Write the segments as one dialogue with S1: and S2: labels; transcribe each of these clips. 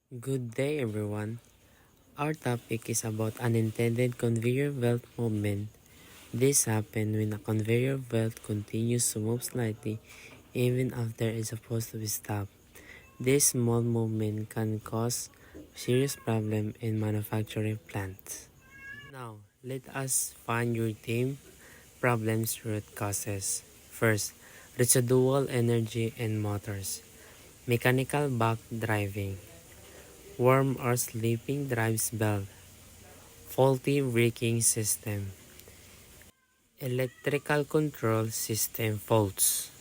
S1: Good day, everyone. Our topic is about unintended conveyor belt movement. This happens when a conveyor belt continues to move slightly even after it's supposed to be stopped. This small movement can cause serious problem in manufacturing plants. Now, let us find your team problems root causes. First, residual energy in motors. Mechanical back driving. Warm or sleeping drives belt. Faulty braking system. Electrical control system faults.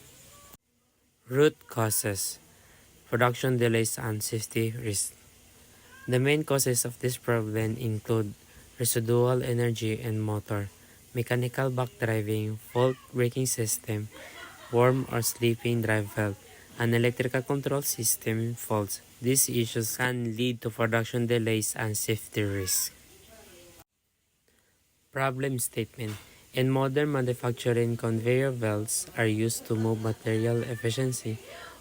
S1: Root causes. Production delays and safety risks. The main causes of this problem include residual energy in motor, mechanical back driving, fault braking system, warm or sleeping drive belt, and electrical control system faults. These issues can lead to production delays and safety risks. Problem statement. In modern manufacturing, conveyor belts are used to move material efficiently.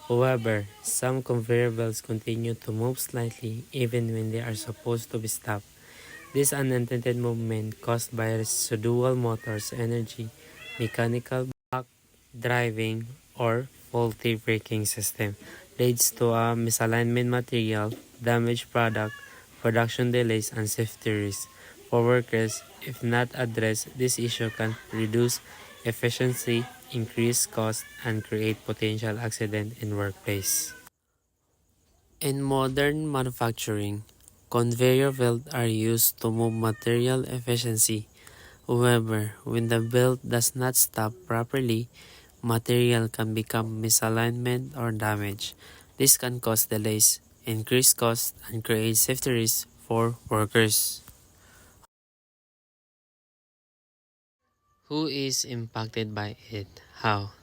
S1: However, some conveyor belts continue to move slightly even when they are supposed to be stopped. This unintended movement caused by residual motors energy, mechanical back driving, or faulty braking system leads to a misalignment material, damaged product, production delays, and safety risks. For workers, if not addressed, this issue can reduce efficiency, increase cost, and create potential accident in workplace. In modern manufacturing, conveyor belts are used to move material efficiency. However, when the belt does not stop properly, material can become misalignment or damage. This can cause delays, increase costs, and create safety risks for workers. Who is impacted by it? How?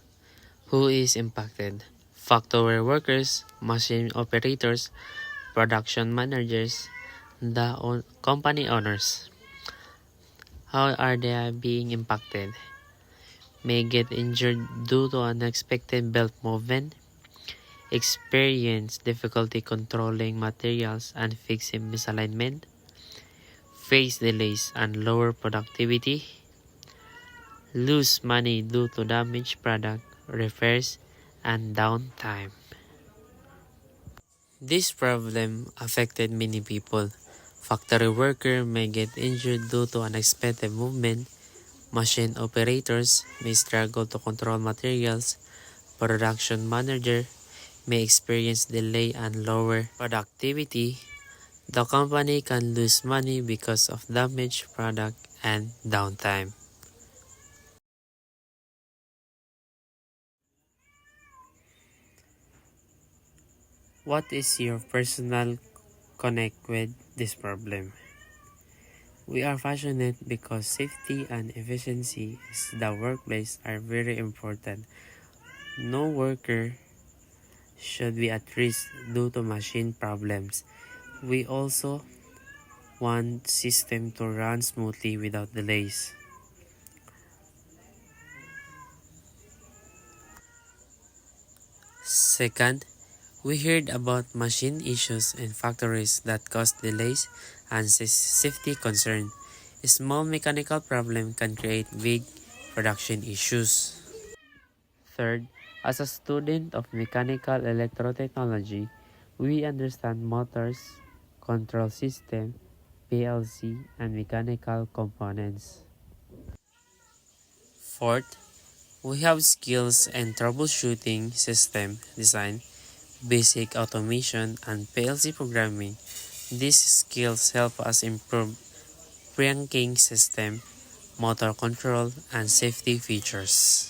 S1: Who is impacted? Factory workers, machine operators, production managers, the company owners. How are they being impacted? May get injured due to unexpected belt movement, experience difficulty controlling materials and fixing misalignment, face delays and lower productivity, lose money due to damaged product, repairs, and downtime. This problem affected many people. Factory worker may get injured due to unexpected movement. Machine operators may struggle to control materials. Production manager may experience delay and lower productivity. The company can lose money because of damaged product and downtime. What is your personal connect with this problem? We are passionate because safety and efficiency in the workplace are very important. No worker should be at risk due to machine problems. We also want system to run smoothly without delays. Second, we heard about machine issues in factories that cause delays and safety concern. A small mechanical problem can create big production issues. Third, as a student of mechanical electrotechnology, we understand motors, control system, PLC, and mechanical components. Fourth, we have skills in troubleshooting system design, basic automation, and PLC programming. These skills help us improve braking system, motor control, and safety features.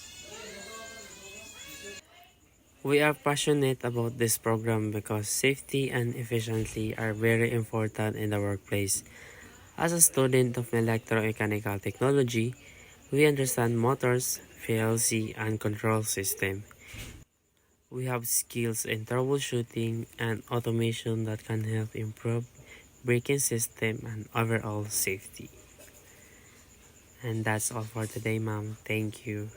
S1: We are passionate about this program because safety and efficiency are very important in the workplace. As a student of electromechanical technology, we understand motors, PLC, and control system. We have skills in troubleshooting and automation that can help improve braking system and overall safety. And that's all for today, ma'am. Thank you.